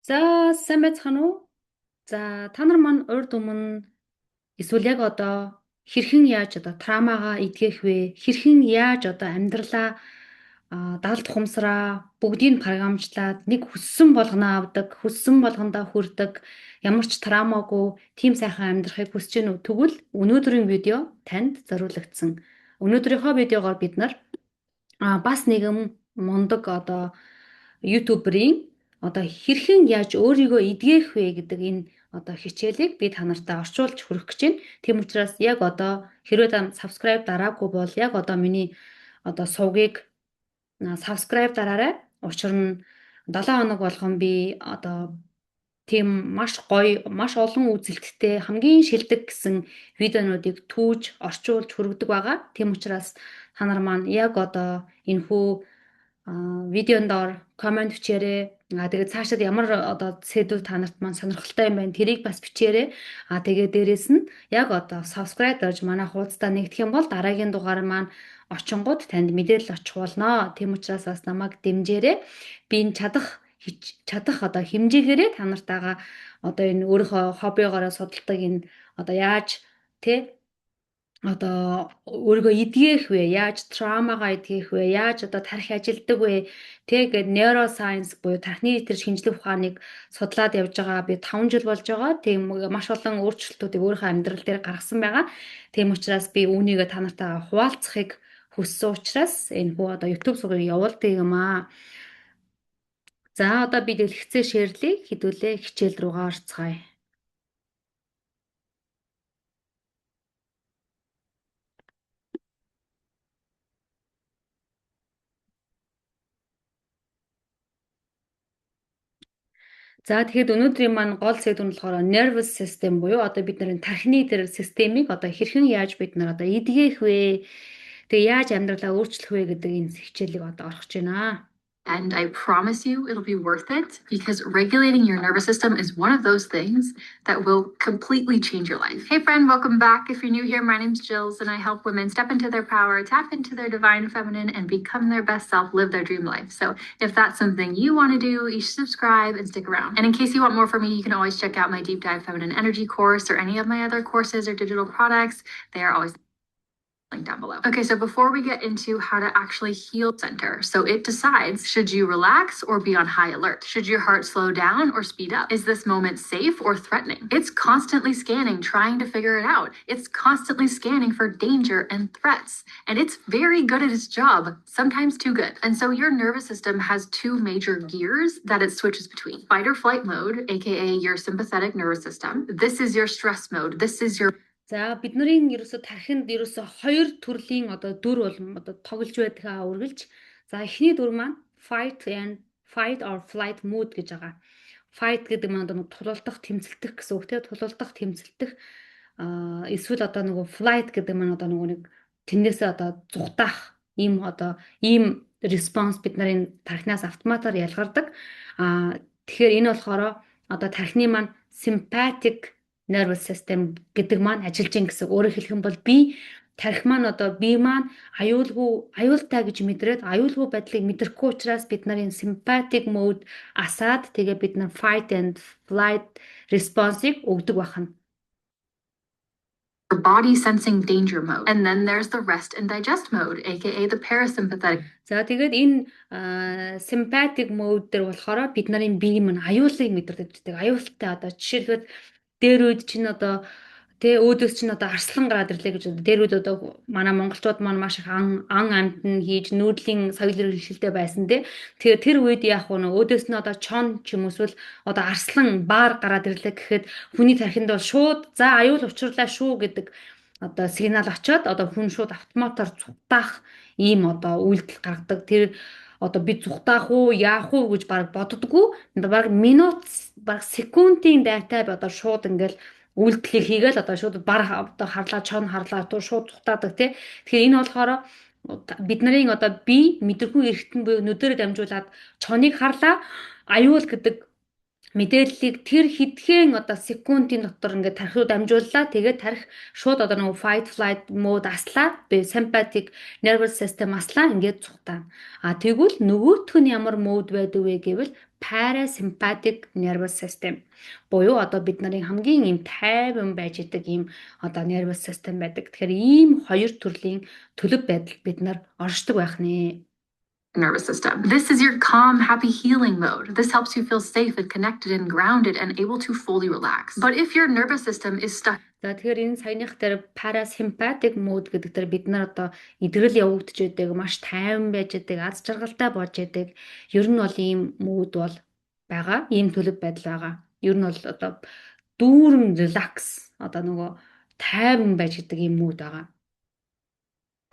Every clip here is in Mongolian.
За, сайн байцгаана уу? За, та нар маань урд өмнө эсвэл яг одоо хэрхэн яаж одоо травмагаа эдгэх вэ? Хэрхэн яаж одоо амьдралаа далд ухамсараа бүгдийг нь програмжлаад нэг хүссэн болгоноо авдаг, хүссэн болгондоо хүрдэг, ямар ч травмаагүй тийм сайхан амьдрахыг хүсэж гэнэ үү? Тэгвэл өнөөдрийн видео танд зориулагдсан. Өнөөдрийнхөө видеогоор бид нар бас нэгэн мундаг одоо ютуберийн одоо хэрхэн яаж өөрийгөө эдгэх вэ гэдэг энэ одоо хичээлийг би та нартай орчуулж хүргэх гэж байна. Тийм учраас яг одоо хэрвээ та subscribe дараагүй бол яг одоо миний одоо сувгийг subscribe дараарай. Учир нь 7 хоног болгон би одоо тийм маш гоё, маш олон үзэлттэй, хамгийн шилдэг гэсэн видеонуудыг түүж, орчуулж хүргэдэг байгаа. Тийм учраас та нар маань яг одоо энэхүү видеонд доор комент бичээрэй. Тэгээд цаашид ямар одоо сэдв та нарт маань сонирхолтой юм байна. Тэрийг бас бичээрэй. Тэгээд дээрэс нь яг одоо subscribe дарж манай хуудастай нэгдэх юм бол дараагийн дугаар маань очингууд танд мэдээлэл очих болно. Тийм учраас бас намайг дэмжээрэй. Би энэ чадах одоо хэмжээгээрээ та нартайгаа одоо энэ өөрийнхөө хоббигоороо судалдаг энэ одоо яаж тэ одоо өөрийгөө эдгэх вэ? Яаж травмагаа эдгэх вэ? Яаж одоо тархи ажилдаг вэ? Тэгээд нейросайенс буюу тархины тэр шинжлэх ухааныг судлаад явж байгаа. Би 5 жил болж байгаа. Тийм маш олон өөрчлөлтүүдийг өөрийнхөө амьдрал дээр гаргасан байгаа. Тийм учраас би үүнийг та нартайгаа хуваалцахыг хүссэн учраас энэ хүү одоо YouTube сувгийг явуулдаг юм аа. За одоо би дэлгэцээ шеэрлийг хэдүүлээ хичээл рүүгээ орцгаая. За тэгэхэд өнөөдрийн маань гол сэдв нь болохоор nervous system буюу одоо бид нарын тархины тэр системийг одоо хэрхэн яаж бид нар одоо эдгэх вэ? Тэгээ яаж амьдралаа өөрчлөх вэ гэдэг энэ хичээлийг одоо орох гэж байна. And I promise you it'll be worth it because regulating your nervous system is one of those things that will completely change your life. Hey, friend, welcome back. If you're new here, my name's Jills, and I help women step into their power, tap into their divine feminine, and become their best self, live their dream life. So if that's something you want to do, you should subscribe and stick around. And in case you want more from me, you can always check out my Deep Dive Feminine Energy course or any of my other courses or digital products. They are always link down below. Okay, so before we get into how to actually heal center, so it decides, should you relax or be on high alert? Should your heart slow down or speed up? Is this moment safe or threatening? It's constantly scanning, trying to figure it out. It's constantly scanning for danger and threats. And it's very good at its job, sometimes too good. And so your nervous system has two major gears that it switches between. Fight or flight mode, aka your sympathetic nervous system. This is your stress mode. This is your За бидний ерөөсө тархинд ерөөсө хоёр төрлийн одоо дүр бол одоо тоглож байдгаа үргэлж. За эхний дүр маань fight or flight mode гэж байгаа. Fight гэдэг маань одоо тулалдах, тэмцэлдэх гэсэн үг тийм тулалдах, тэмцэлдэх эсвэл одоо нөгөө flight гэдэг маань одоо нөгөө нэг тэрнээсээ одоо зүхтаах ийм response бид нарын тархинаас автоматар ялгардаг. Тэгэхээр энэ болохоор одоо тархины маань sympathetic nervous system гэдэг маань ажиллаж ин гэсэн. Өөрөөр хэлэх юм бол тархи маань одоо бие маань аюултай гэж мэдрээд аюулгүй байдлыг мэдрэхгүй учраас бид нарын sympathetic mode асаад тэгээ бид нар fight and flight response-ыг өгдөг байна. Your body sensing danger mode. And then there's the rest and digest mode, aka the parasympathetic. За тэгээд энэ sympathetic mode дээр болохоор бид нарын бие маань аюулыг мэдэрдэг. Аюултай одоо жишээлбэл дээр үед чинь одоо өөдөөс чинь одоо арслан гараад ирлээ гэж одоо дээр үед одоо манай монголчууд маань маш их ан амтан хийж нүүдлийн соёл иргэншилтэй байсан тэгэхээр тэр үед яг нь өөдөөс нь одоо чон ч юм эсвэл одоо арслан баар гараад ирлээ гэхэд хүний тархинд бол шууд за аюул учрлаа шүү гэдэг одоо сигнал очоод одоо хүн шууд автоматар зүгтаах ийм одоо үйлдэл гаргадаг. Тэр одоо би зүгтаах уу яах уу гэж баг боддгоо баг минут баг секундын дайтай одоо шууд ингээл үйлдэлийг хийгээл одоо шууд бар одоо харлаа чон харлаа одоо шууд зүгтаадаг тий. Тэгэхээр энэ болохоор бид нарын одоо бие мэдрэхүйн эргэтэн буюу нүдээр дамжуулаад чоныг харлаа аюул гэдэг мэдээллийг тэр хэдхэн одоо секундын дотор ингээд тархиу дамжууллаа. Тэгээд тарих шууд одоо нөгөө fight flight мод аслаа. Би sympathetic nervous system аслаа ингээд цухтаа. А тэгвэл нөгөөх нь ямар мод байдаг вэ гэвэл parasympathetic nervous system буюу одоо бид нарын хамгийн ийм тайван байж идэг ийм одоо nervous system байдаг. Тэгэхээр ийм хоёр төрлийн төлөв байдал бид нар оршдог байх нэ. Nervous system. This is your calm, happy healing mode. This helps you feel safe and connected and grounded and able to fully relax. But if your nervous system is stuck За тэгэхээр энэ саяных дээр parasympathetic mode гэдэг дээр бид нар одоо эдгэрэл явагдаж байдаг, маш тайван байж байдаг, аз жаргалтай болж байдаг. Ер нь бол ийм мод бол байгаа, ийм төлөв байдал байгаа. Ер нь бол одоо дүүрэн relax одоо нөгөө тайван байж байдаг ийм мод байгаа.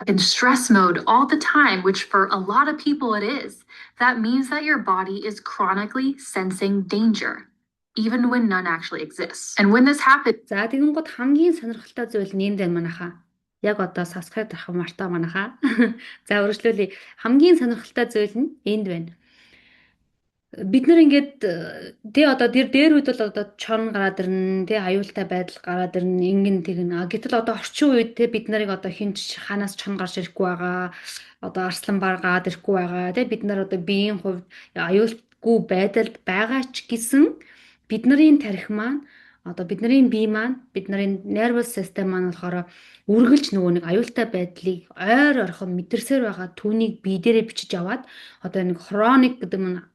in stress mode all the time, which for a lot of people it is, that means that your body is chronically sensing danger, even when none actually exists. And when this happens, За тэгэнгუთ хамгийн сонирхолтой зүйл нь энд байна манайхаа. Яг одоо subscribe авах мартаа манайхаа. За үргэлжлүүлье. Хамгийн сонирхолтой зүйл нь энд байна. Бид нар ингээд тий одоо дээр үед бол одоо чон гараад ирнэ, тий аюултай байдал гараад ирнэ, ингэн тэгнэ. Гэтэл одоо орчин үед тий бид нарыг одоо хинч ханаас чон гарч ирэхгүй байгаа. Одоо арслан баргаад ирэхгүй байгаа. Тий бид нар одоо биеийн хувьд аюулгүй байдалд байгаа ч гэсэн бид нарын тархи маань одоо бидний бие маань бид нарын nervous system маань болохоор үргэлж нөгөө нэг аюултай байдлыг ойр орхон мэдэрсээр байгаа түүнийг бие дээрээ бичиж аваад одоо нэг chronic гэдэг нь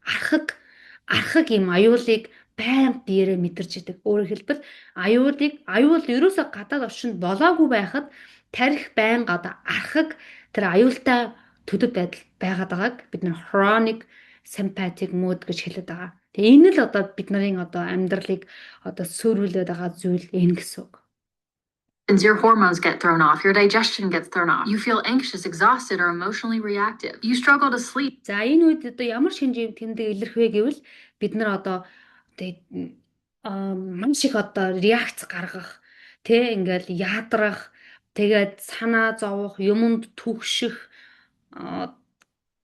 архаг юм аюулыг байнга биеэрээ мэдэрч идэг. Өөрөөр хэлбэл аюул ерөөсө гадаад орчинд болоогүй байхад тарих байнга одоо архаг тэр аюултай төдөв байдал байгаад байгааг бид нар chronic sympathetic mode гэж хэлээд байгаа. Тэгээ энэ л одоо бид нарын одоо амьдралыг одоо сөөрүүлээд байгаа зүйл энэ гэсэн үг. your hormones get thrown off, your digestion gets thrown off, you feel anxious, exhausted, or emotionally reactive, you struggle to sleep. За энэ үед одоо ямар шинж тэмдэг илэрх вэ гэвэл бид нар одоо маш их одоо реакц гаргах, тэ ингээл яадрах, тэгээд санаа зовох, юмд түгших,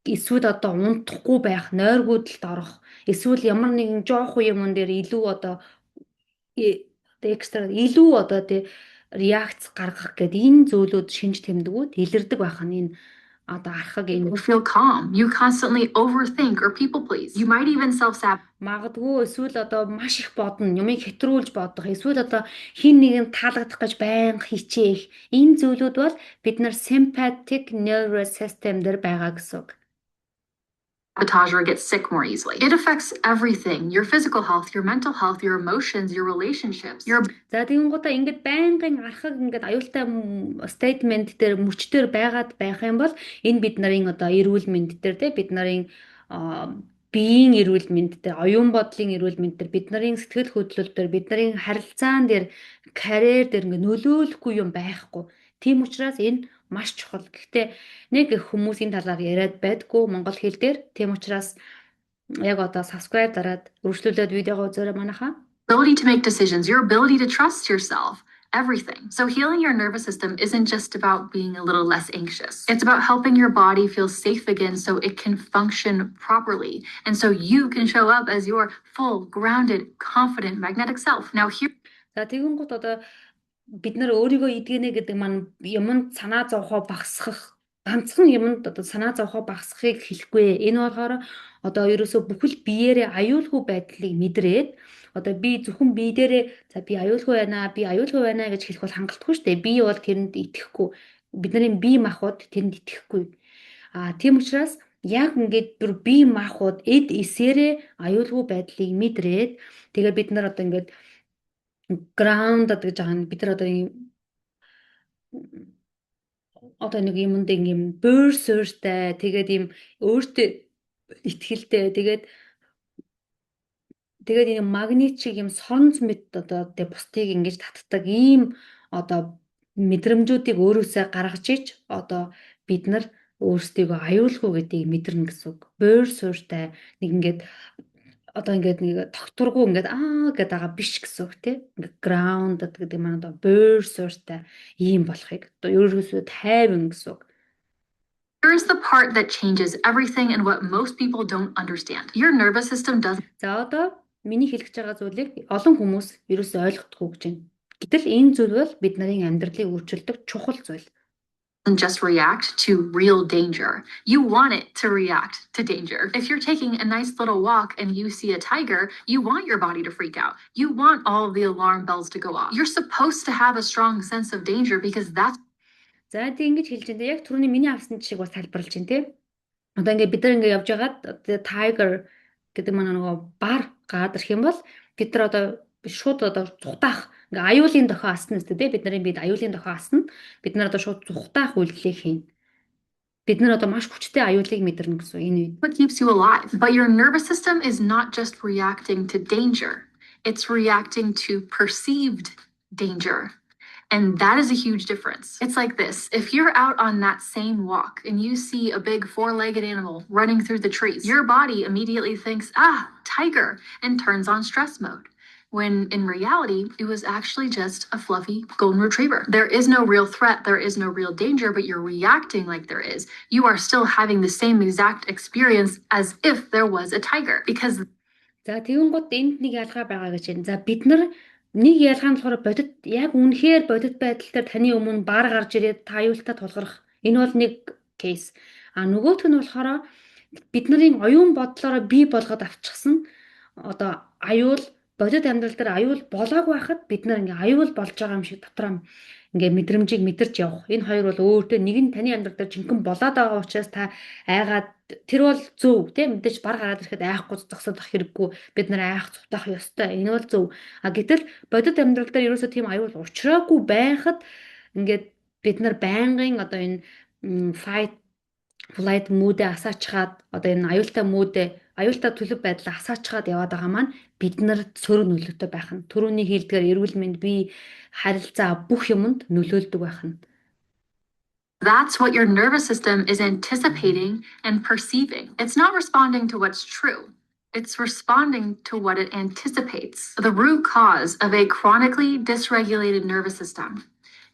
эсвэл одоо унтахгүй байх, нойргүйдэлд орох, эсвэл ямар нэгэн жоохон юмн дээр илүү одоо экстра илүү одоо тий реакц гаргах гэдэг энэ зүйлүүд шинж тэмдгүүд илэрдэг байх нь энэ одоо архаг энэ You feel calm. You constantly overthink or people please. You might even self-sabotage. магадгүй эсвэл одоо маш их бодно, юмыг хэтрүүлж бодох, эсвэл одоо хин нэгэнд таалагдах гэж байнга хичээх. Энэ зүйлүүд бол бид нар sympathetic nervous system дээр байгаа гэсэн үг. Or get sick more easily. It affects everything, your physical health, your mental health, your emotions, your relationships. За тэгэнгუутаа ингээд байнгын архаг ингээд аюултай statement дээр мөчтөр байгаад байх юм бол энэ бид нарын одоо эрүүл мэнд дээр те бид нарын биеийн эрүүл мэнд дээр оюун бодлын эрүүл мэнд дээр бид нарын сэтгэл хөдлөл дээр бид нарын харилцаан дээр карьер дээр ингээд нөлөөлөхгүй юм байхгүй. Тийм учраас энэ маш чухал. Гэхдээ нэг хүмүүс энэ талаар яриад байдгүй монгол хэл дээр. Тийм учраас яг одоо subscribe дараад үргэлжлүүлээд видеого үзээрэй манайхаа. Ability to make decisions, your ability to trust yourself, everything. So healing your nervous system isn't just about being a little less anxious. It's about helping your body feel safe again so it can function properly. And so you can show up as your full, grounded, confident, magnetic self. Now here. За тэгэнгუთ одоо бид нар өөрийгөө эдгэнэ гэдэг маань юмд санаа зовхоо багасгах ганцхан юмд одоо санаа зовхоо багасгахыг хэлэхгүй. Энэ болохоор одоо ерөөсөө бүхэл биеэрээ аюулгүй байдлыг мэдрээд одоо би зөвхөн бие дээрээ за би аюулгүй байна гэж хэлэх бол хангалтгүй шүү дээ. Би бол тэрэнд итгэхгүй. Бидний бие махбод тэрэнд итгэхгүй. Тийм учраас яг ингээд бүр бие махбод эд эсээрээ аюулгүй байдлыг мэдрээд тэгээд бид нар одоо ингээд grounded гэж байгаа нь бид нар одоо нэг юмд ийм бөөр суурьтай тэгээд ийм өөртөө итгэлтэй тэгээд ийм магнит шиг ийм соронц мэт одоо тэг бусдыг ингэж татдаг ийм одоо мэдрэмжүүдийг өөрөөсөө гаргаж ич одоо бид нар өөрсдийгөө аюулгүй гэдгийг мэдэрнэ гэсэн үг. Бөөр суурьтай нэг ингээд одоо ингээд нэг тогтургүй ингээд гэдэг байгаа биш гэсэн үг тий. Ингээд grounded гэдэг маань одоо бөөр суурьтай ийм болохыг одоо ерөөсөө тайван гэсэн үг. Here's the part that changes everything and what most people don't understand. Your nervous system doesn't. За одоо миний хэлэх гэж байгаа зүйлийг олон хүмүүс ерөөсөй ойлгохгүй гэж байна. Гэтэл энэ зүйл бол бид нарын амьдралыг өөрчилдөг чухал зүйл. And just react to real danger. You want it to react to danger. If you're taking a nice little walk and you see a tiger, you want your body to freak out. You want all of the alarm bells to go off. You're supposed to have a strong sense of danger because that's За тийм ингэж хэлж байна. Яг түрүүний миний авсан жишээг бас тайлбарлаж байна тийм. Одоо ингээд бид нар ингээд явж байгаад tiger гэдэг маань нөгөө бар гадарх юм бол бид нар одоо шууд одоо зүхтаах ингээ аюулын дохио асна гэдэг тийм. Бидний бид аюулын дохио асна. Бид нар одоо шууд зүхтаах үйлдэлийг хийнэ. Бид нар одоо маш хүчтэй аюулыг мэдэрнэ гэсэн энэ үед. what keeps you alive. But your nervous system is not just reacting to danger, it's reacting to perceived danger. And that is a huge difference. It's like this. If you're out on that same walk and you see a big four-legged animal running through the trees, your body immediately thinks, ah, tiger, and turns on stress mode. When in reality, it was actually just a fluffy golden retriever. There is no real threat, there is no real danger, but you're reacting like there is. You are still having the same exact experience as if there was a tiger because За тэгвэл гот энд нэг ялгаа байгаа гэж байна. За бид нар нэг ялгаа нь болохоор бодит яг үнэхээр бодит байдал дээр таны өмнө бар гарч ирээд та аюултай тулгарх. Энэ бол нэг кейс. А нөгөөх нь болохоор бидний оюун бодлороо бий болгоод авчихсан одоо аюул бодит амьдрал дээр аюул болоог байхад бид нар ингээ аюул болж байгаа юм шиг дотроо ингээ мэдрэмжийг мэдэрч явах. Энэ хоёр бол өөртөө нэг нь таны амьдрал дээр жинхэнэ болоод байгаа учраас та айгаад тэр бол зөв тийм мэдээж бар гараад ирэхэд айхгүй зогсоод ах хэрэггүй бид нар айх цутах ёстой. Энэ бол зөв. А гэтэл бодит амьдрал дээр ерөөсөө тийм аюул учраагүй байхад ингээд бид нар байнгын одоо энэ fight flight мүүдээ асаачгаад одоо энэ аюултай төлөв байдлаа асаачгаад яваад байгаа маань биднэрт сөрөг нөлөөтэй байх нь. Төрөүний хийлдгээр эрүүл мэнд бие харилцаа бүх юмд нөлөөлдөг байх нь. that's what your nervous system is anticipating and perceiving. It's not responding to what's true. It's responding to what it anticipates. The root cause of a chronically dysregulated nervous system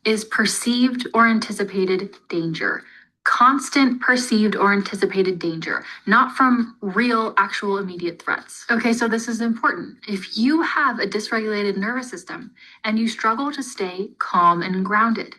is perceived or anticipated danger. Constant perceived or anticipated danger, not from real, actual, immediate threats. Okay, so this is important. If you have a dysregulated nervous system and you struggle to stay calm and grounded,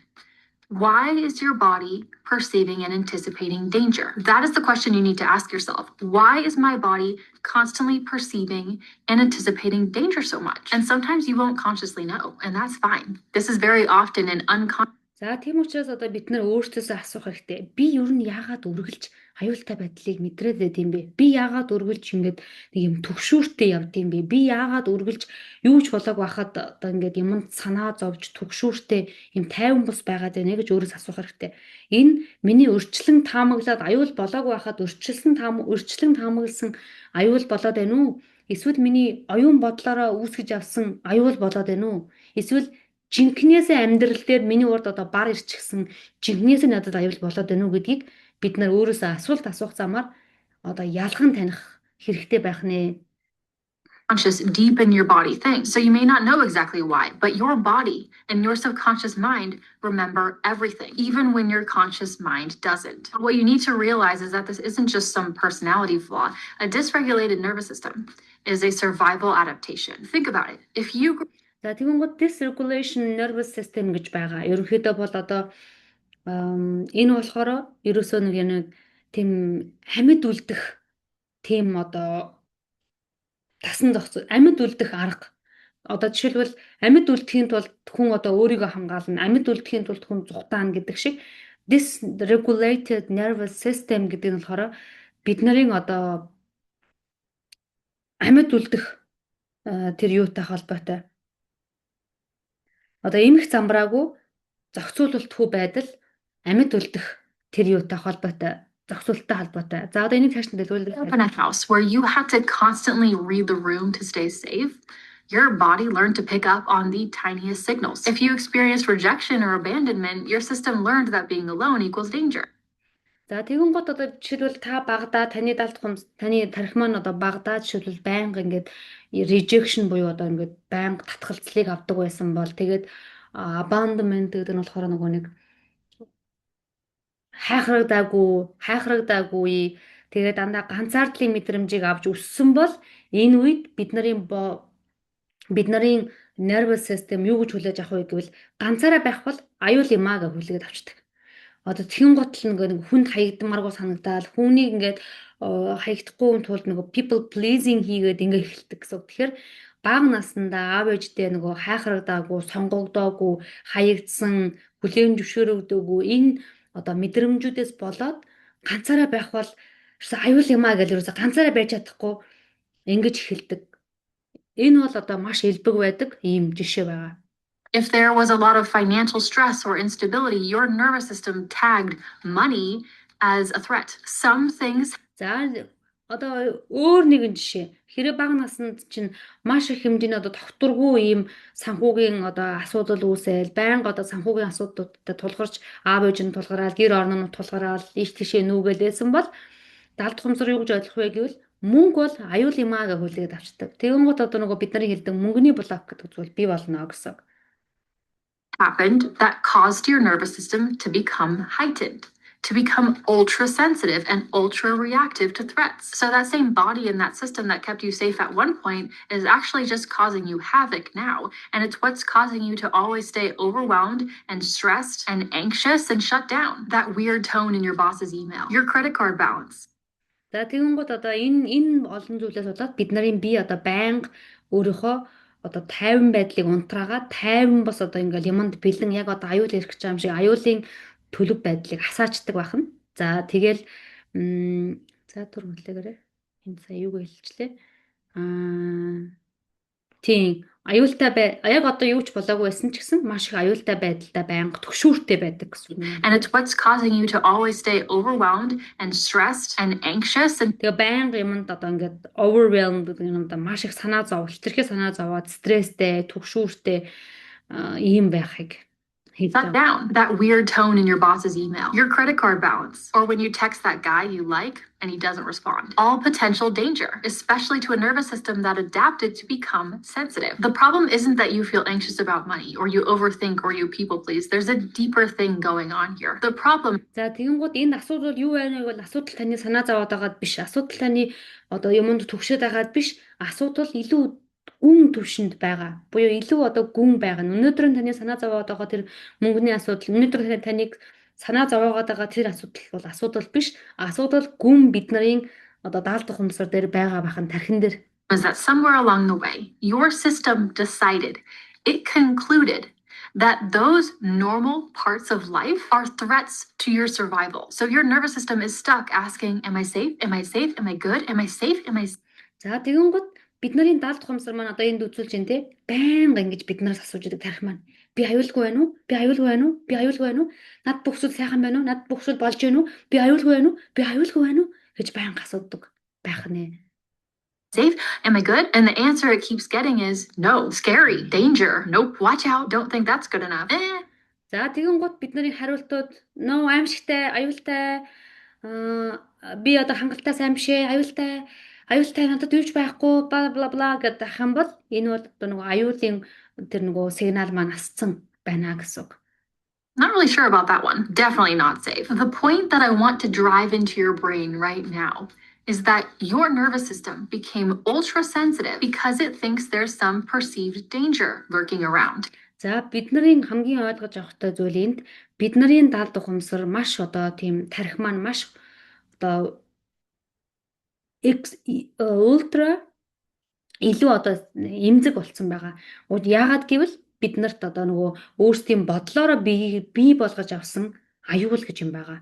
why is your body perceiving and anticipating danger? That is the question you need to ask yourself. Why is my body constantly perceiving and anticipating danger so much? And sometimes you won't consciously know, and that's fine. This is very often an unconscious. За тийм учраас одоо бид нар өөрсдөөсөө асуух хэрэгтэй. Би ер нь яагаад үргэлж аюултай байдлыг мэдрээд байд юм бэ? Би яагаад үргэлж ингээд нэг юм төгшүүртэй явд юм бэ? Би яагаад үргэлж юу ч болоог байхад одоо ингээд юмд санаа зовж төгшүүртэй юм тайван бус байгаад байна гэж өөрөөс асуух хэрэгтэй. Энэ миний өрчлөн таамаглаад аюул болоог байхад өрчлөн таамагласан аюул болоод байна уу? Эсвэл миний оюун бодлороо үүсгэж авсан аюул болоод байна уу? Эсвэл жинкнээсээ амьдрал дээр миний урд одоо бар ирчихсэн жинкнээсээ надад аюул болоод байна уу гэдгийг бид нар өөрөөсөө асуулт асуух замаар одоо ялган таних хэрэгтэй байх нэ. Conscious deep in your body thing. So you may not know exactly why, but your body and your subconscious mind remember everything, even when your conscious mind doesn't. What you need to realize is that this isn't just some personality flaw. A dysregulated nervous system is a survival adaptation. Think about it. If you За тэгвэл dysregulation nervous system гэж байгаа. Ерөнхийдөө бол одоо энэ болохоор ерөөсөө нэг тийм амьд үлдэх тийм одоо тасан зохицол амьд үлдэх арга. Одоо жишээлбэл амьд үлдэхийн тулд хүн одоо өөрийгөө хамгаална, амьд үлдэхийн тулд хүн зүхтаана гэдэг шиг dysregulated nervous system гэдэг нь болохоор бид нарын одоо амьд үлдэх тэр юутай холбоотой. Одоо эмх замбраагүй зохицуулалтгүй байдал амьд үлдэх тэр юутай холбоотой. Зохицуулттай холбоотой. За одоо энийг цааш нь дэлгүүлдэг. in a house where you had to constantly read the room to stay safe, your body learned to pick up on the tiniest signals. If you experienced rejection or abandonment, your system learned that being alone equals danger. За тэгэн гот одоо жишээлбэл та багада таны далд хумс таны тарих маань одоо багада жишээлбэл байнга ингээд rejection буюу одоо ингээд байнга татгалцлыг авдаг байсан бол тэгээд abandonment гэдэг нь болохоор нөгөө нэг хайхрагдаагүй Тэгээд дандаа ганцаардлын мэдрэмжийг авч өссөн бол энэ үед бид нарын nervous system юу гэж хүлээж авах вэ гэвэл ганцаараа байх бол аюул юм аа гэж хүлээж авчдаг. Одоо тэгин готл нэг хүнд хаягдмааргүй санагдаад хүнийг ингээд хаягдахгүй тулд нөгөө people pleasing хийгээд ингээд эхэлдэг гэсэн үг. Тэгэхээр бага наснда аав ээжтэй нөгөө хайхрагдаагүй, сонгогдоогүй, хаягдсан, хүлээн зөвшөөрөгдөөгүй энэ одоо мэдрэмжүүдээс болоод ганцаараа байх бол ерөөсөө аюул юм аа гэж ерөөсөө ганцаараа байж чадахгүй ингэж эхэлдэг. Энэ бол одоо маш элбэг байдаг ийм жишээ байгаа. If there was a lot of financial stress or instability, your nervous system tagged money as a threat. Some things. За одоо өөр нэгэн жишээ. Хэрэв бага наснд чинь маш их хэмжээний одоо тогтургүй ийм санхүүгийн одоо асуудал үүсэл, байнга одоо санхүүгийн асуудлуудад тулгарч аав ээж нь тулгараад, гэр орон нь тулгараад, ийш тийшээ нүүгэлээсэн бол далд хумсар юу гэж ойлгох вэ гэвэл мөнгө бол аюул юм аа гэж хүлээд авчдаг. Тэгэн гут одоо нөгөө бидний хэлдэг мөнгөний блок гэдэг зүйл бий болно гэсэн. Happened that caused your nervous system to become heightened, to become ultra sensitive and ultra reactive to threats. So that same body and that system that kept you safe at one point is actually just causing you havoc now. And it's what's causing you to always stay overwhelmed and stressed and anxious and shut down. That weird tone in your boss's email, your credit card balance. За тэгэнгүүт одоо энэ олон зүйлээс болоод бид нарын бие одоо байнга өөрийнхөө одоо тайван байдлыг унтраагаад тайван бас одоо ингээл юмд бэлэн яг одоо аюул ирэх гэж байгаа юм шиг аюулын төлөв байдлыг асаачдаг байх нь. За тэгэл за түр хүлээгээрэй. Энэ сая юу хэлчихлээ? Тийм аюултай яг одоо юу ч болоогүй байсан ч гэсэн маш их аюултай байдалтай байнга төгшүүртэй байдаг гэсэн үг. And it's what's causing you to always stay overwhelmed and stressed and anxious and тэгээ байнга юмд одоо ингээд overwhelmed гэдэг юм да маш их санаа зов, хитрхээ санаа зовоод стресстэй, төгшүүртэй ийм байхыг shut down. That weird tone in your boss's email, your credit card balance, or when you text that guy you like and he doesn't respond. All potential danger, especially to a nervous system that adapted to become sensitive. The problem isn't that you feel anxious about money or you overthink or you people please. There's a deeper thing going on here. The problem. За тэгэнгүүт энэ асуудал юу байна вэ гэвэл асуудал таны санаа зовоод байгаад биш. Асуудал таны одоо юмд төгшөд байгаад биш. Асуудал илүү гүн түвшинд байгаа. Буюу илүү одоо гүн байгаа. Өнөөдөр таны санаа зовоод байгаа тэр мөнгөний асуудал, өнөөдөр таныг санаа зовоогоод байгаа тэр асуудал бол асуудал биш. Асуудал гүн бид нарын одоо даалт ухамсар дээр байгаа бахан тархин дээр. Is that somewhere along the way, your system decided, it concluded that those normal parts of life are threats to your survival. So your nervous system is stuck asking, am I safe? Am I safe? Am I good? Am I safe? Am I... За тэгэнгүүт бид нарын даалт ухамсар маань одоо энд үзүүлж байна те байнга ингэж биднээс асууж идэг тарих маань би аюулгүй байна уу? Би аюулгүй байна уу? Би аюулгүй байна уу? Над бүх зүйл сайхан байна уу? Над бүх зүйл болж байна уу? Би аюулгүй байна уу? Би аюулгүй байна уу гэж байнга асуудаг байх нэ. Safe? Am I good? And the answer it keeps getting is no, scary, danger, nope, watch out, don't think that's good enough. За тэгэнгუთ бид нарын хариултууд no аимшигтай, аюултай би одоо хангалттай сайн биш ээ, аюултай надад юу ч байхгүй бла бла бла гэдэг ах юм бол энэ бол одоо нөгөө аюулын тэр нөгөө сигнал маань асцсан байна гэсэн үг. Not really sure about that one. Definitely not safe. The point that I want to drive into your brain right now is that your nervous system became ultra sensitive because it thinks there's some perceived danger lurking around. За бид нарын хамгийн ойлгож авахтай зүйл энд бид нарын даалд ухамсар маш одоо тийм тарих маань маш одоо ультра илүү одоо эмзэг болцсон байгаа. Яагаад гэвэл бид нарт одоо нөгөө өөрсдийн бодлороо бий болгож авсан аюул гэж юм байгаа.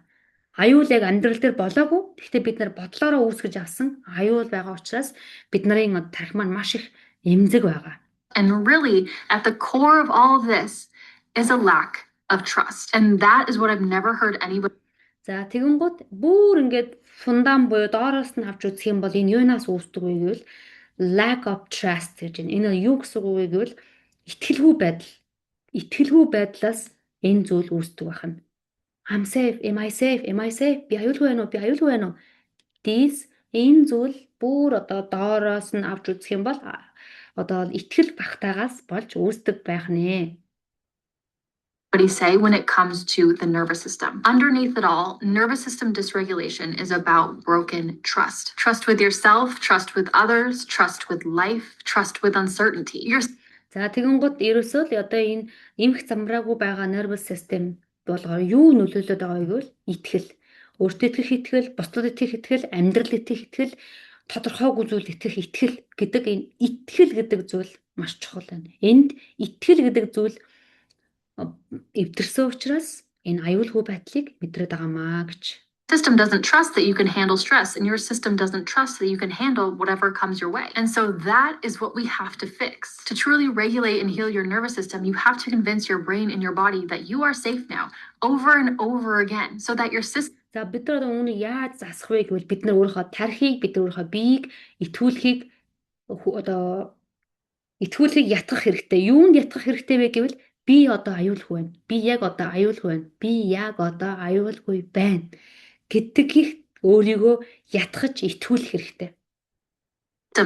Аюул яг амьдрал дээр болоогүй. Гэхдээ бид нар бодлороо үүсгэж авсан аюул байгаа учраас бид нарын тарих маань маш их эмзэг байгаа. And really, at the core of all of this is a lack of trust. And that is what I've never heard anybody. За тэгэнгუთ бүр ингээд фундан буюу доороос нь авч үзэх юм бол энэ юунаас үүсдэг вэ гэвэл lack of trust гэж байна. Энэ юу гэсэн үг вэ гэвэл итгэлгүй байдал. Итгэлгүй байдлаас энэ зүйл үүсдэг байна. I'm safe, am I safe? Am I safe? Би аюулгүй байна уу? Би аюулгүй байна уу? Энэ зүйл бүр одоо доороос нь авч үзэх юм бол одоо итгэл багтаагаас болж үүсдэг байх нэ. say when it comes to the nervous system. Underneath it all, nervous system dysregulation is about broken trust. Trust with yourself, trust with others, trust with life, trust with uncertainty. За тэгэнгუთ ерөөсөө л одоо энэ эмх замраагүй байгаа nervous system болгоо юу нөлөөлөд байгааг бол итгэл. Өөртөө итгэх итгэл, бусдад итгэх итгэл, амьдрал итгэх итгэл, тодорхойгүй зүйл итгэх итгэл гэдэг энэ итгэл гэдэг зүйл маш чухал байна. Энд итгэл гэдэг зүйл эвдэрсэн учраас энэ аюулгүй байдлыг мэдрээд байгаамаа гэж. System doesn't trust that you can handle stress, and your system doesn't trust that you can handle whatever comes your way. And so that is what we have to fix. To truly regulate and heal your nervous system, you have to convince your brain and your body that you are safe now, over and over again, so that your system. За бид нар үүнийг яаж засах вэ гэвэл бид нар өөрийнхөө тархийг, бид нар өөрийнхөө биеийг итгүүлэхийг ятгах хэрэгтэй. Юунд ятгах хэрэгтэй вэ гэвэл би одоо аюулгүй байна. Би яг одоо аюулгүй байна. Би яг одоо аюулгүй байна гэдгийг өөрийгөө ятгах итгүүлэх хэрэгтэй.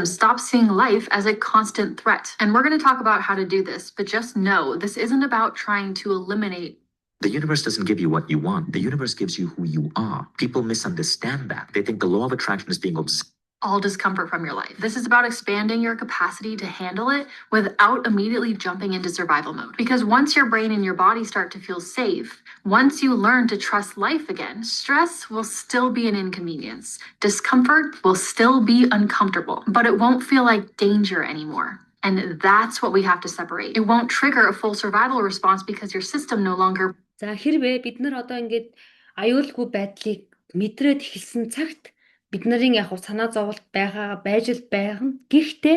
Stop seeing life as a constant threat. And we're going to talk about how to do this, but just know this isn't about trying to eliminate. The universe doesn't give you what you want. The universe gives you who you are. People misunderstand that. They think the law of attraction is being obsessed. All discomfort from your life. This is about expanding your capacity to handle it without immediately jumping into survival mode. Because once your brain and your body start to feel safe, once you learn to trust life again, stress will still be an inconvenience. Discomfort will still be uncomfortable, but it won't feel like danger anymore. And that's what we have to separate. It won't trigger a full survival response because your system no longer. За хэрвээ бид нар одоо ингээд аюулгүй байдлыг мэдрээд эхэлсэн цагт бид нарын яг санаа зовлт байж л байна. Гэхдээ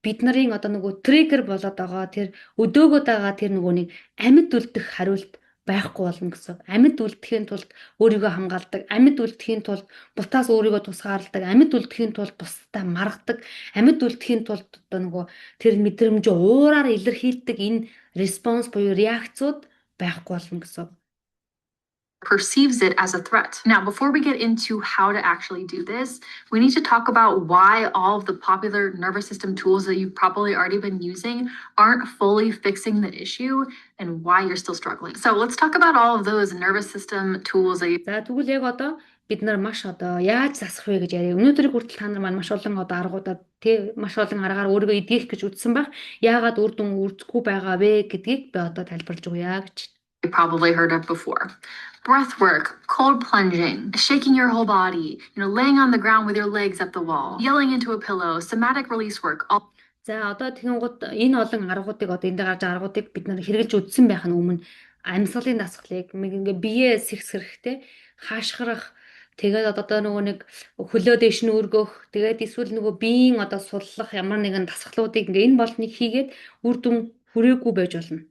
бид нарын одоо нөгөө триггер болоод байгаа тэр өдөөгöd байгаа тэр нөгөө нэг амьд үлдэх хариулт байхгүй болно гэсэн. Амьд үлдэхийн тулд өөрийгөө хамгаалдаг, амьд үлдэхийн тулд бутаас өөрийгөө тусгаарладаг, амьд үлдэхийн тулд бусдаа маргадаг, амьд үлдэхийн тулд одоо нөгөө тэр мэдрэмж уураар илэрхийлдэг энэ респонс буюу реакцууд байхгүй болно гэсэн. Perceives it as a threat. Now, before we get into how to actually do this, we need to talk about why all of the popular nervous system tools that you've probably already been using aren't fully fixing the issue and why you're still struggling. So let's talk about all of those nervous system tools that you. За тэгвэл яг одоо бид нар маш одоо яаж засах вэ гэж яриа. Өнөөдрийг хүртэл та нар маань маш олон одоо аргуудад маш олон аргаар өөрийгөө эдгэх гэж үзсэн баг. Яагаад үр дүн үрдэхгүй байгаа вэ гэдгийг би одоо тайлбарлаж өгье гэж. You probably heard of before. Breath work, cold plunging, shaking your whole body, laying on the ground with your legs up the wall, yelling into a pillow, somatic release work. За одоо тэгэнгუთ энэ олон аргуудыг одоо энд гарч аргуудыг бид нар хэрэгжилж үзсэн байх нь өмнө амьсгалын дасгалыг ингээ бие сэгсрэхтэй хаашгирах тэгээд одоо нөгөө нэг хөлөө дэш нь өргөх тэгээд эсвэл нөгөө биеийн одоо суллах ямар нэгэн дасгалуудыг ингээ энэ болныг хийгээд үр дүн хүрээгүй байж болно.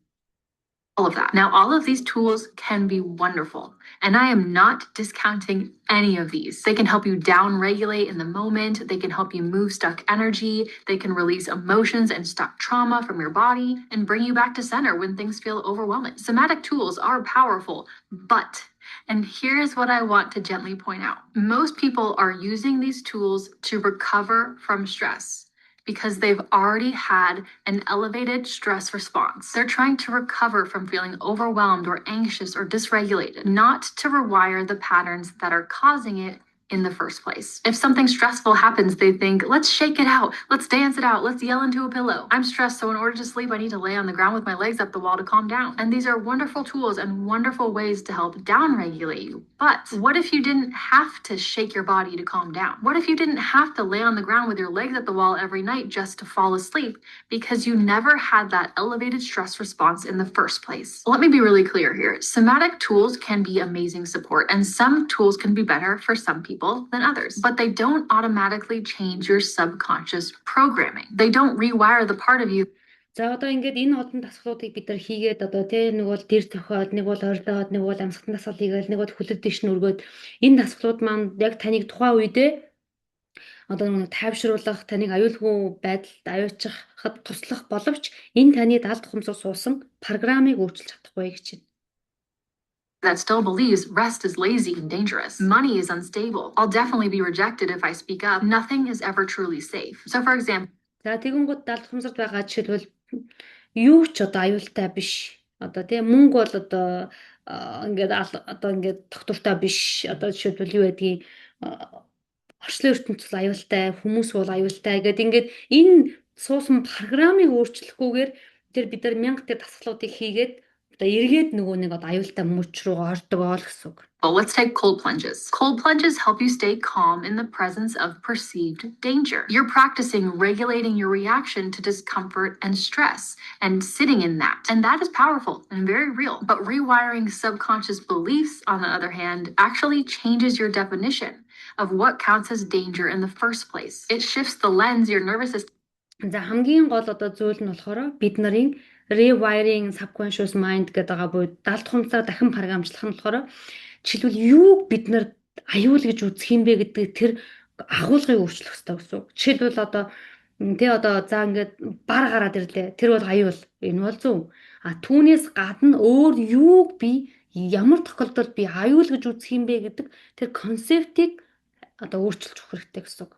All of that. Now, all of these tools can be wonderful, and I am not discounting any of these. They can help you down regulate in the moment. They can help you move stuck energy. They can release emotions and stuck trauma from your body and bring you back to center when things feel overwhelming. Somatic tools are powerful, but, and here's what I want to gently point out. Most people are using these tools to recover from stress because they've already had an elevated stress response. They're trying to recover from feeling overwhelmed or anxious or dysregulated, not to rewire the patterns that are causing it in the first place. If something stressful happens, they think, let's shake it out, let's dance it out, let's yell into a pillow. I'm stressed, so in order to sleep, I need to lay on the ground with my legs up the wall to calm down. And these are wonderful tools and wonderful ways to help down-regulate you. But what if you didn't have to shake your body to calm down? What if you didn't have to lay on the ground with your legs at the wall every night just to fall asleep because you never had that elevated stress response in the first place? Let me be really clear here. Somatic tools can be amazing support, and some tools can be better for some people than others, but they don't automatically change your subconscious programming. They don't rewire the part of you. За одоо ингээд энэ олон дасгалуудыг бид нар хийгээд одоо нэг бол дэр төхөөд, нэг бол орилоод, нэг бол амьсгалын дасгал хийгээл, нэг бол хөлөд дэш нь өргөөд энэ дасгалууд маань яг таныг тухайн үедээ одоо нэг тайвшруулах, таныг аюулгүй байдалд аюучихад туслах боловч энэ таны даалт ухамсар суусан программыг өөрчилж чадахгүй гэж байна. That still believes rest is lazy and dangerous. Money is unstable. I'll definitely be rejected if I speak up. Nothing is ever truly safe. So for example. За тэгэнгүүт даалт ухамсарт байгаа жишээлбэл юу ч одоо аюултай биш. Одоо тийм мөнгө бол одоо ингээд одоо ингээд тогтвортой биш. Одоо жишээлбэл юу байдгийг орчлон ертөнцийн бол аюултай, хүмүүс бол аюултай гэдэг ингээд энэ суусан программыг өөрчлөхгүйгээр тэр бид нар мянга тэр дасгалуудыг хийгээд одоо эргээд нөгөө нэг одоо аюултай мөч рүүгээ ордог ол гэсэн үг. Well, let's take cold plunges. Cold plunges help you stay calm in the presence of perceived danger. You're practicing regulating your reaction to discomfort and stress and sitting in that. And that is powerful and very real. But rewiring subconscious beliefs, on the other hand, actually changes your definition of what counts as danger in the first place. It shifts the lens your nervous system. За хамгийн гол одоо зүйл нь болохоор бид нарын rewiring subconscious mind гэдэг байгаа буюу далд хумсаа дахин програмжлах нь болохоор жишээлбэл юуг бид нар аюул гэж үзэх юм бэ гэдэг тэр агуулгыг өөрчлөх хэрэгтэй гэсэн үг. Жишээлбэл одоо тий одоо за ингээд бар гараад ирлээ. Тэр бол аюул. Энэ бол зөв. А түүнээс гадна өөр юуг би ямар тохиолдолд би аюул гэж үзэх юм бэ гэдэг тэр концептыг одоо өөрчилж өгөх хэрэгтэй гэсэн үг.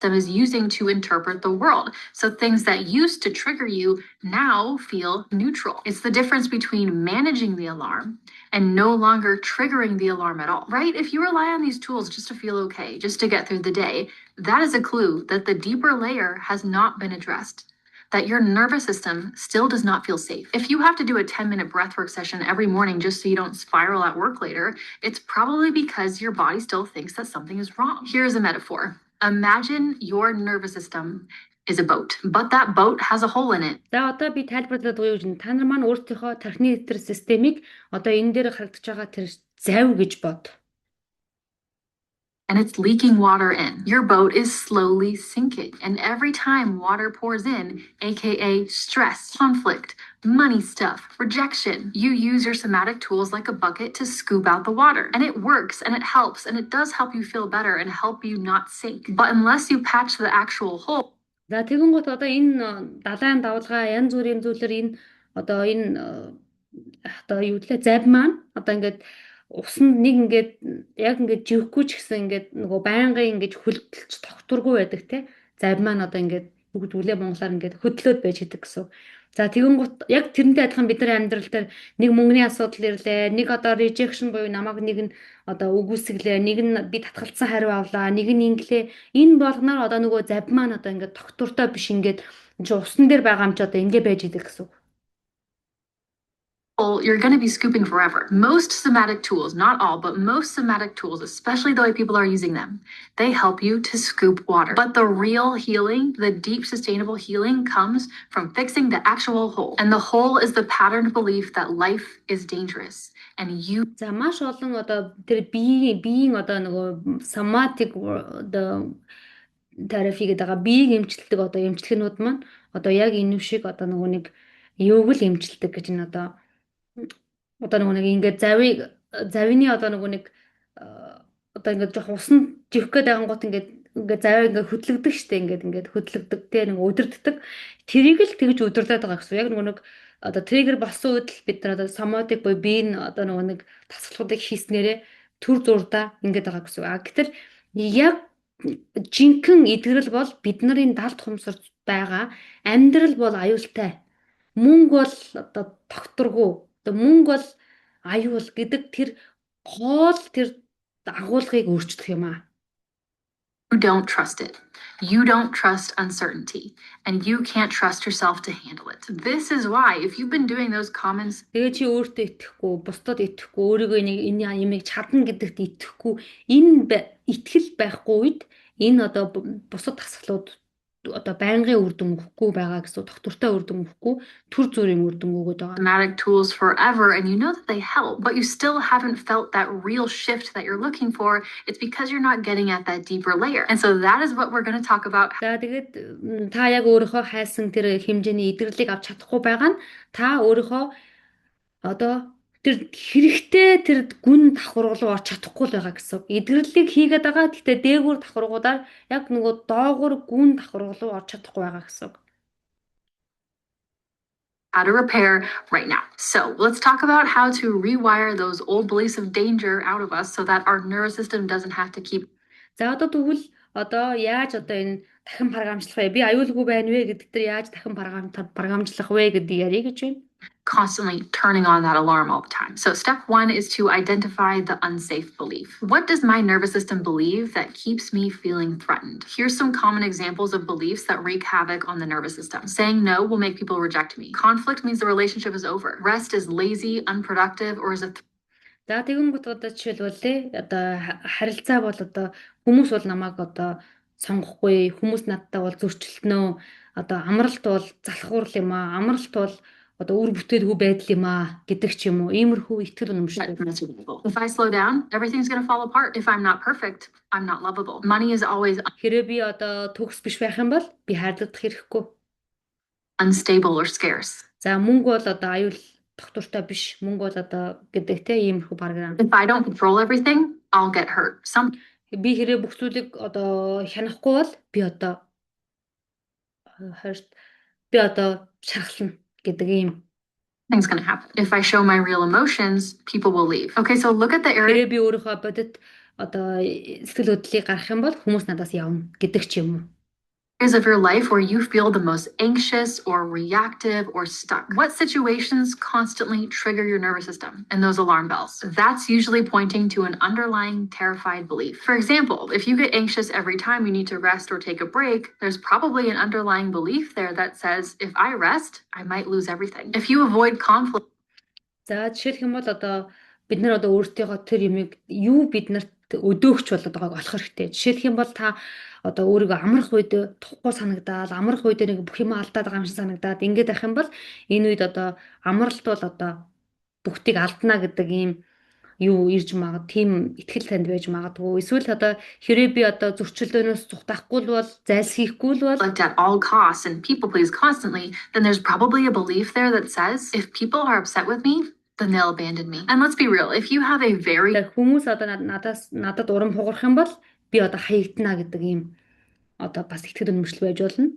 Is using to interpret the world. So things that used to trigger you now feel neutral. It's the difference between managing the alarm and no longer triggering the alarm at all, right? If you rely on these tools just to feel okay, just to get through the day, that is a clue that the deeper layer has not been addressed, that your nervous system still does not feel safe. If you have to do a 10-minute breathwork session every morning just so you don't spiral at work later, it's probably because your body still thinks that something is wrong. Here's a metaphor. Imagine your nervous system is a boat, but that boat has a hole in it. За одоо би тайлбарлаад өгье гэж та нар маань өөрсдийнхөө тархины тэр системийг одоо энэ дээр харагдаж байгаа тэр завь гэж бод. And it's leaking water in. Your boat is slowly sinking. And every time water pours in, aka stress, conflict, money stuff, rejection, you use your somatic tools like a bucket to scoop out the water. And it works and it helps and it does help you feel better and help you not sink. But unless you patch the actual hole. За тэгэн гот одоо энэ далайн давлгаа янз бүрийн зүйлэр энэ одоо энэ одоо юу лээ завь маань одоо ингээд усанд нэг ингээд яг ингээд живхгүй ч гэсэн ингээд нөгөө байнгын ингээд хөлтөлж тогтургүй байдаг те завь маань одоо ингээд бүгд үлээ монголоор ингээд хөдлөөд байж идэг гэсэн. За тэгэн гут яг тэрнтэй адилхан бидний амьдрал дээр нэг мөнгөний асуудал ирлээ, нэг одоо rejection буюу намайг нэг нь одоо үгүйсгэлээ, нэг нь би татгалцсан хариу авлаа, нэг нь инглээ. Энэ болгоноор одоо нөгөө завь маань одоо ингээд тогтвортой биш ингээд усан дээр байгаа юм чи одоо ингээд байж идэг гэсэн. You're going to be scooping forever. Most somatic tools, not all, but most somatic tools, especially the way people are using them, they help you to scoop water. But the real healing, the deep sustainable healing comes from fixing the actual hole. And the hole is the patterned belief that life is dangerous. And you... За маш олон одоо тэр биеийн одоо нөгөө somatic одоо therapy гэдэг байгаа биеийг эмчилдэг одоо эмчилгээнүүд маань одоо яг энэ шиг одоо нөгөө нэг юуг л эмчилдэг гэж энэ одоо нөгөө нэг ингээд завины одоо нөгөө нэг одоо ингээд жоох усан живх гээд байгаа гот ингээд завь ингээд хөдлөгдөг штэ ингээд хөдлөгдөг те нэг өдөрддөг тэрийг л тэгж өдөрлөд байгаа гэсэн. Яг нөгөө нэг одоо триггер болсон үед л бид нар одоо сомотик буюу биеийн одоо нөгөө нэг тасгалгуудыг хийснээрээ төр зурдаа ингээд байгаа гэсэн. Гэтэл яг жинхэнэ эдгэрэл бол бидний далд хумсар байгаа амьдрал бол аюултай. Мөнгө бол одоо тогтургүй. Одоо мөнгө бол аюул гэдэг тэр гол тэр агуулгыг өөрчлөх юм аа. You don't trust it. You don't trust uncertainty. And you can't trust yourself to handle it. This is why if you've been doing those comments. Тэгээ чи өөртөө итгэхгүй, бусдад итгэхгүй, өөрийгөө энэ ямиг чадна гэдэгт итгэхгүй, энэ итгэл байхгүй үед энэ одоо бусад тасгалууд одоо байнгын үр дүн өгөхгүй байгаа гэсэн доктортой үр дүн өгөхгүй төр зүрийн үр дүн өгöd байгаа. Somatic tools forever and you know that they help but you still haven't felt that real shift that you're looking for. It's because you're not getting at that deeper layer. And so that is what we're going to talk about. За тэгээд та яг өөрийнхөө хайсан тэр хэмжээний эдгэрлийг авч чадахгүй байгаа нь та өөрийнхөө одоо тэр хэрэгтэй тэр гүн давхар руу орч чадахгүй л байгаа гэсэн. Эдгэрлийг хийгээд байгаа. Гэхдээ дээгүүр давхаргуудаар яг нөгөө доогуур гүн давхар руу орч чадахгүй байгаа гэсэн. How to repair right now. So let's talk about how to rewire those old beliefs of danger out of us so that our nervous system doesn't have to keep. За одоо тэгвэл одоо яаж одоо энэ дахин програмжлах вэ? Би аюулгүй байна вэ гэдэг дээр яаж дахин програмжлах вэ гэдэг ярих гэж байна. constantly turning on that alarm all the time. So step one is to identify the unsafe belief. What does my nervous system believe that keeps me feeling threatened? Here's some common examples of beliefs that wreak havoc on the nervous system. Saying no will make people reject me. Conflict means the relationship is over. Rest is lazy, unproductive, or is a За тэгэнгүүт одоо жишээлбэл те одоо харилцаа бол одоо хүмүүс бол намайг одоо сонгохгүй, хүмүүс надтай бол зөрчилдөнө. Одоо амралт бол залхуурал юм аа. Амралт бол одоо үр бүтээлгүй байдал юм аа гэдэг ч юм уу. Иймэрхүү итгэл үнэмшил. If I slow down, everything's gonna fall apart. If I'm not perfect, I'm not lovable. Money is always Хэрэг би одоо төгс биш байх юм бол би хайрлагдах хэрэггүй. unstable or scarce. За мөнгө бол одоо аюул тогтвортой биш. Мөнгө бол одоо гэдэг те иймэрхүү програм. If I don't control everything, I'll get hurt. Би хэрэг бүх зүйлийг одоо хянахгүй бол би одоо шархлана гэдэг ийм. Something's gonna happen. If I show my real emotions, people will leave. Okay, so look at the area Хэрэг би өөрийнхөө бодит одоо сэтгэл хөдлөлийг гаргах юм бол хүмүүс надаас явна гэдэг ч юм уу. of your life where you feel the most anxious or reactive or stuck. What situations constantly trigger your nervous system and those alarm bells? That's usually pointing to an underlying terrified belief. For example, if you get anxious every time you need to rest or take a break, there's probably an underlying belief there that says, if I rest, I might lose everything. If you avoid conflict, За жишээлх юм бол одоо бид нар одоо өөртөөгөө тэр юмыг юу биднэрт өдөөгч болоод байгааг олох хэрэгтэй. Жишээлх юм бол та одоо өөрийгөө амрах үед тухгүй санагдаад, амрах үед нэг бүх юм алдаад байгаа юм шиг санагдаад ингэж байх юм бол энэ үед одоо амралт бол одоо бүгдийг алдна гэдэг ийм юу ирж магад тийм ихтгэл танд байж магадгүй. Эсвэл одоо хэрэг би одоо зөрчилдөөнөөс зүхтахгүй л бол зайлсхийхгүй л бол at all costs and people please constantly, then there's probably a belief there that says, if people are upset with me, then they'll abandon me. And let's be real, if you have a very хүмүүс одоо надад урам хугарах юм бол би одоо хаягдана гэдэг ийм одоо бас ихтгэл үнэмшил байж болно.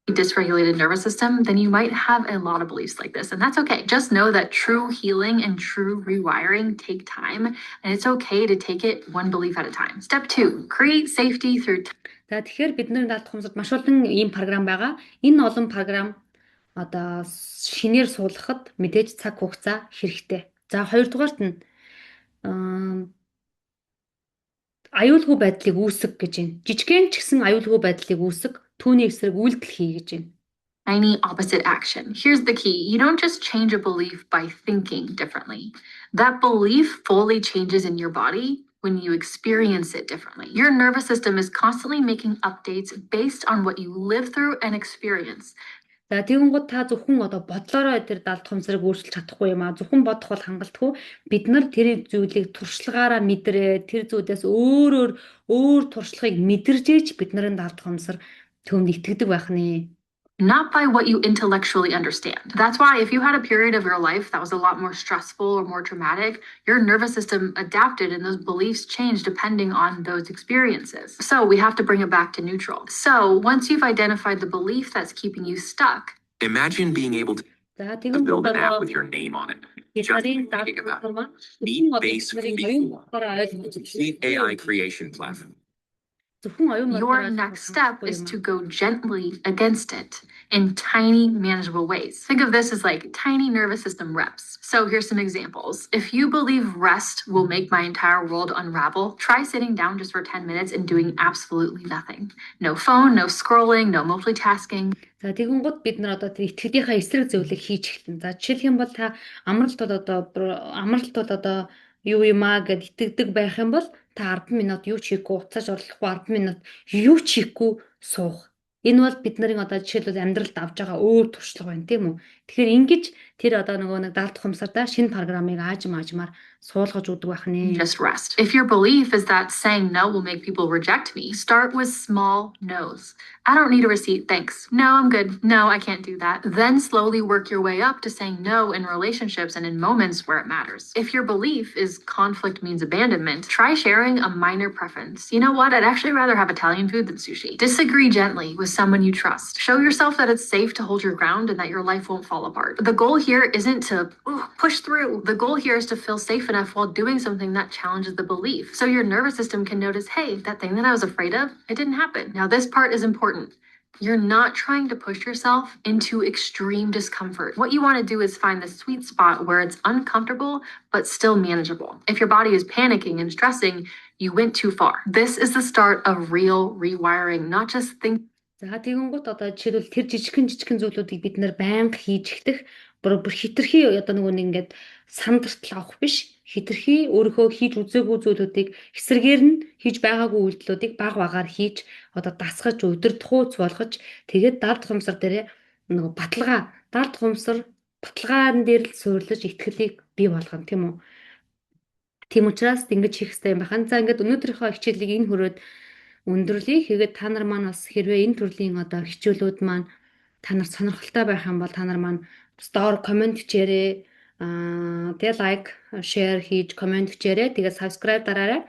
dysregulated nervous system, then you might have a lot of beliefs like this, and that's okay. Just know that true healing and true rewiring take time, and it's okay to take it one belief at a time. Step 2, create safety through За тэгэхээр бидний даалт хүмүүсд маш олон ийм програм байгаа. Энэ олон програм одоо шинээр суулгахад мэдээж цаг хугацаа хэрэгтэй. За хоёрдугаарт нь аюулгүй байдлыг үүсгэх гэж байна. Жижигхэн ч гэсэн аюулгүй байдлыг үүсгэх, түүний эсрэг үйлдэл хий гэж байна. tiny opposite action. Here's the key. You don't just change a belief by thinking differently. That belief fully changes in your body when you experience it differently. Your nervous system is constantly making updates based on what you live through and experience. За тэгэнгүүт та зөвхөн одоо бодлороо тэр даалт хумсрыг өөрчилж чадахгүй юм аа. Зөвхөн бодох бол хангалтгүй. Бид нар тэр зүйлийг туршлагаараа мэдрээ, тэр зүйлээс өөр туршлагыг мэдэржээж бид нарын даалт хумсар түүнд итгэдэг байх нэ. Not by what you intellectually understand. That's why if you had a period of your life that was a lot more stressful or more traumatic, your nervous system adapted and those beliefs changed depending on those experiences. So we have to bring it back to neutral. So once you've identified the belief that's keeping you stuck, Imagine being able to За тэгвэл build an app with your name on it. Just thinking about it. Need-based free complete AI creation platform. your next step is to go gently against it in tiny, manageable ways. Think of this as like tiny nervous system reps. So here's some examples. If you believe rest will make my entire world unravel, try sitting down just for 10 minutes and doing absolutely nothing. No phone, no scrolling, no multitasking. За тэгэнгүүт бид нар одоо тэр итгэдийнхаа эсрэг зөвлөлийг хийж эхэлнэ. За жишээлх юм бол та амралт бол одоо юу юм аа гэд итгэдэг байх юм бол та 10 минут юу ч хийхгүй уцааж орлохгүй 10 минут юу ч хийхгүй суух. Энэ бол бид нарын одоо жишээлбэл амьдралд авж байгаа өөр туршлага байна тийм үү. Тэгэхээр ингэж тэр одоо нөгөө нэг даалт хумсартаа шинэ програмыг аажмаар суулгаж өгдөг байх нэ. Just rest. If your belief is that saying no will make people reject me, start with small no's. I don't need a receipt, thanks. No, I'm good. No, I can't do that. Then slowly work your way up to saying no in relationships and in moments where it matters. If your belief is conflict means abandonment, try sharing a minor preference. You know what? I'd actually rather have Italian food than sushi. Disagree gently with someone you trust. Show yourself that it's safe to hold your ground and that your life won't fall apart. The goal here isn't to push through. The goal here is to feel safe enough while doing something that challenges the belief. So your nervous system can notice, hey, that thing that I was afraid of, it didn't happen. Now this part is important. You're not trying to push yourself into extreme discomfort. What you want to do is find the sweet spot where it's uncomfortable, but still manageable. If your body is panicking and stressing, you went too far. This is the start of real rewiring, not just think. За тэгэнгүүт одоо жишээлбэл тэр жижигхэн зүйлүүдийг бид нэр байнга хийж эхтэх бүр хитрхи одоо нөгөө нэг ингээд сандартал авах биш хитрхи өөрийнхөө хийж үзээгүй зүйлүүдийг эсрэгээр нь хийж байгаагүй үйлдэлүүдийг баг багаар хийж одоо дасгаж өдөртхөөц болгож тэгээд дард хумсар дээрээ нөгөө дард хумсар баталгаан дээр л суйрлаж итгэлийг бий болгоно тийм үү. Тийм учраас ингэж хийх хэрэгтэй юм байна. За ингээд өнөөдрийнхөө хичээлийг энэ хүрээд өндөрлөе. Тэгээд та нар маань бас хэрвээ энэ төрлийн одоо хичээлүүд маань та нарт сонирхолтой байх юм бол та нар маань доор комент бичээрэй. Тэгээ лайк, шеэр хийж комент бичээрэй. Тэгээд subscribe дараарай.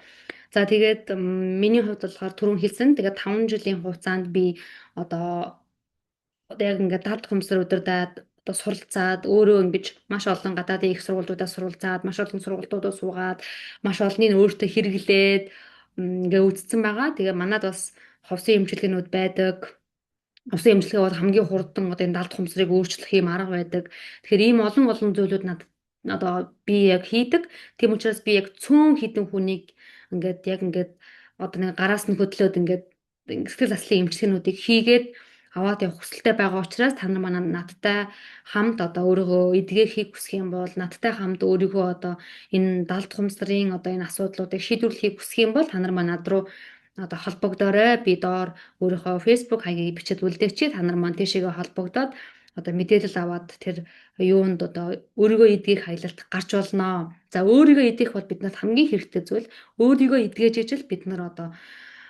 За тэгээд миний хувьд болохоор түрүүн хэлсэн. Тэгээд 5 жилийн хугацаанд би одоо яг ингээд дард хумсар удирдаад одоо суралцаад өөрөө ингэж маш олон гадаадын их сургуулиудаа суралцаад маш олон сургуулиудаа суугаад маш олныг өөртөө хэрэглээд ингээ үзсэн байгаа. Тэгээ манад бас ховсын эмчилгээнүүд байдаг. Ховсын эмчилгээ бол хамгийн хурдан одоо энэ далд хумсрыг өөрчлөх юм арга байдаг. Тэгэхээр ийм олон зүйлүүд надад одоо би яг хийдэг. Тийм учраас би яг цөөн хідэн хүнийг ингээд одоо нэг гараас нь хөдлөөд ингээд сэтгэл заслын эмчилгээнүүдийг хийгээд аваад явах хүсэлтэй байгаа учраас та нар манай надтай хамт одоо өөрийгөө эдгээр хийх хүсэх юм бол надтай хамт өөрийгөө одоо энэ далд хумсрын одоо энэ асуудлуудыг шийдвэрлэхийг хүсэх юм бол та нар манай над руу одоо холбогдоорой. Би доор өөрийнхөө Facebook хаягийг бичиж үлдээчээ. Та нар маань тийшээгээ холбогдоод одоо мэдээлэл аваад тэр юунд одоо өөрийгөө эдгэх хаялалт гарч болно. За өөрийгөө эдгэх бол биднэрт хамгийн хэрэгтэй зүйл. Өөрийгөө эдгэж ижил бид нар одоо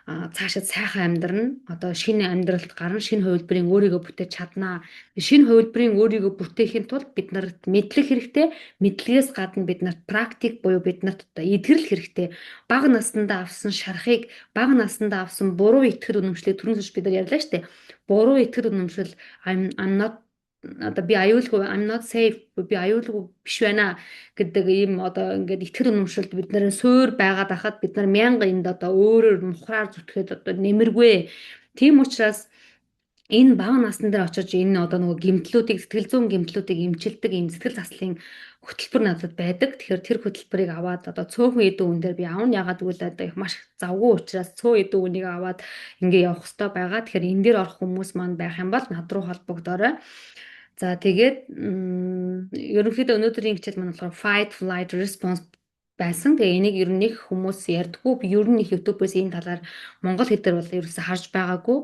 цаашаа сайхан амьдрна. Одоо шинэ амьдралд гарна, шинэ хувилбарыг өөрийгөө бүтээж чаднаа. Шинэ хувилбарыг өөрийгөө бүтээхийн тулд бид нарт мэдлэг хэрэгтэй. Мэдлэгээс гадна бид нарт практик буюу бид нарт одоо эдгэрэл хэрэгтэй. Бага наснда авсан шарахыг, бага наснда авсан буруу итгэл үнэмшлийг түрүүнээс бид нар ярьлаа шүү дээ. Буруу итгэл үнэмшил I'm not одоо би аюулгүй I'm not safe би аюулгүй биш байна гэдэг ийм одоо ингээд итгэл үнэмшилд бид нэр суур байгаад ахад бид нар мянга энд одоо өөрөөр мухраар зүтгэхэд одоо нэмэргүй. Тийм учраас энэ бага насны дээр очиж энэ одоо нөгөө гэмтлүүдийг сэтгэл зүйн гэмтлүүдийг эмчилдэг ийм сэтгэл заслын хөтөлбөр надад байдаг. Тэгэхээр тэр хөтөлбөрийг аваад одоо цөөхөн эдэн үн дээр би аав нь ягаад гэвэл одоо их маш завгүй учраас цөөн эдэн үнийг аваад ингээ явах хэрэгтэй байгаа. Тэгэхээр энэ дээр орох хүмүүс маань байх юм бол над руу холбогдоорой. За тэгээд ерөнхийдөө өнөөдрийн хичээл маань болохоор fight, flight, response байсан. Тэгээ энийг ер нь нэг хүмүүс ярьдаггүй. Би ер нь их YouTube-ээс энэ талаар монгол хэл дээр бол ерөөсөй харж байгаагүй.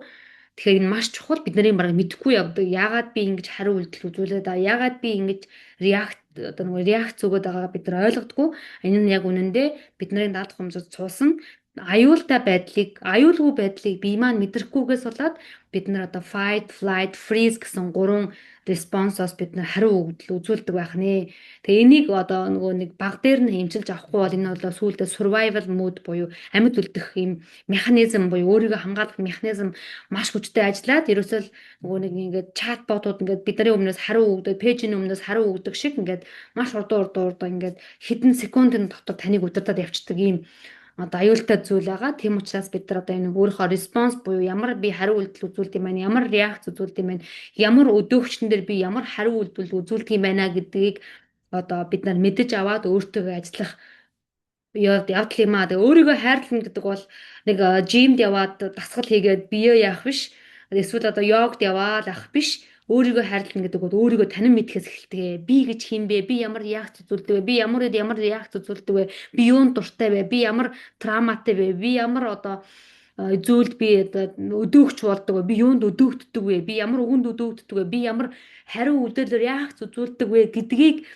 Тэгэхээр энэ маш чухал. Бид нарын бараг мэдэхгүй явдаг. Яагаад би ингэж хариу үйлдэл үзүүлээд байгаа? Яагаад би ингэж реакц өгöd байгаагаа бид нар ойлгодгүй. Энэ нь яг үнэндээ бидний далд хумсад цуусан аюулгүй байдлыг бие маань мэдрэхгүйгээс болоод бид нар одоо fight, flight, freeze гэсэн 3 респонсоос бид нар хариу өгдөл үзүүлдэг байх нэ. Тэгээ энийг одоо нөгөө нэг баг дээр нь хэмжилж авахгүй бол энэ бол сүүлдээ survival mode буюу амьд үлдэх юм механизм буюу өөрийгөө хамгаалах механизм маш хүчтэй ажиллаад ерөөсөө нөгөө нэг ингээд чатботууд ингээд бидний өмнөөс хариу өгдөг, пэйжийн өмнөөс хариу өгдөг шиг ингээд маш урдуу ингээд хэдэн секундын дотор таныг удирдах явцдаг юм одоо аюултай зүйл байгаа. Тийм учраас бид нар одоо энэ өөрийнхөө респонс буюу ямар би хариу үйлдэл үзүүлдэг юм байна, ямар реакц үзүүлдэг юм байна, ямар өдөөгчн дээр би ямар хариу үйлдэл үзүүлдэг юм байна гэдгийг одоо бид нар мэдэж аваад өөртөө ажиллах явдал юм аа. Тэгээ өөрийгөө хайрлах гэдэг бол нэг жимд яваад дасгал хийгээд биеэ яах биш. Эсвэл одоо йогт яваад ах биш. Өөрийгөө хайрлах гэдэг бол өөрийгөө танин мэдхээс эхэлдэг. Би гэж хин бэ? Би ямар реакц үзүүлдэг вэ? Би ямар реакц үзүүлдэг вэ? Би юунд дуртай вэ? Би ямар травматай вэ? Би ямар одоо зүйлд би одоо өдөөгч болдог вэ? Би юунд өдөөгддөг вэ? Би ямар үгэнд өдөөгддөг вэ? Би ямар хариу үйлдэлээр реакц үзүүлдэг вэ гэдгийг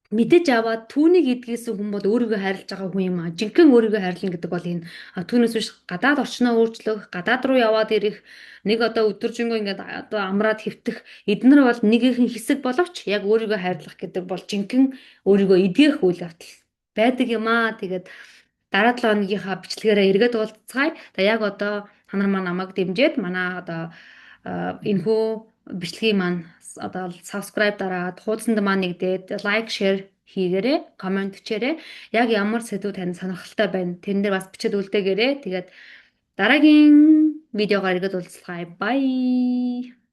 мэдэж аваад түүнийг эдгээсэн хүн бол өөрийгөө хайрлаж байгаа хүн юм аа. Жинхэнэ өөрийгөө хайрлна гэдэг бол энэ түүнээс биш гадаад орчноо өөрчлөх, гадаад руу яваад ирэх, нэг одоо өдөржингөө ингээд одоо амраад хэвтэх эднэр бол нэгийнхэн хэсэг боловч яг өөрийгөө хайрлах гэдэг бол жинхэнэ өөрийгөө эдгэх үйл явдал байдаг юм аа. Тэгээд дараа 7 хоногийнхаа бичлэгээрээ эргээд уулзцгаая. Тэгээ яг одоо та нар маань намайг дэмжиж манай одоо энэхүү бичлэгийг маань одоо subscribe дараад хуудсанд маань нэгдээд лайк, share хийгээрэй, комент бичээрэй. Яг ямар сэдв танд сонирхолтой байна. Тэрэн дээр бас бичиж үлдээгээрэй. Тэгээд дараагийн Видеогоор иргэд уулзлаа. Bye.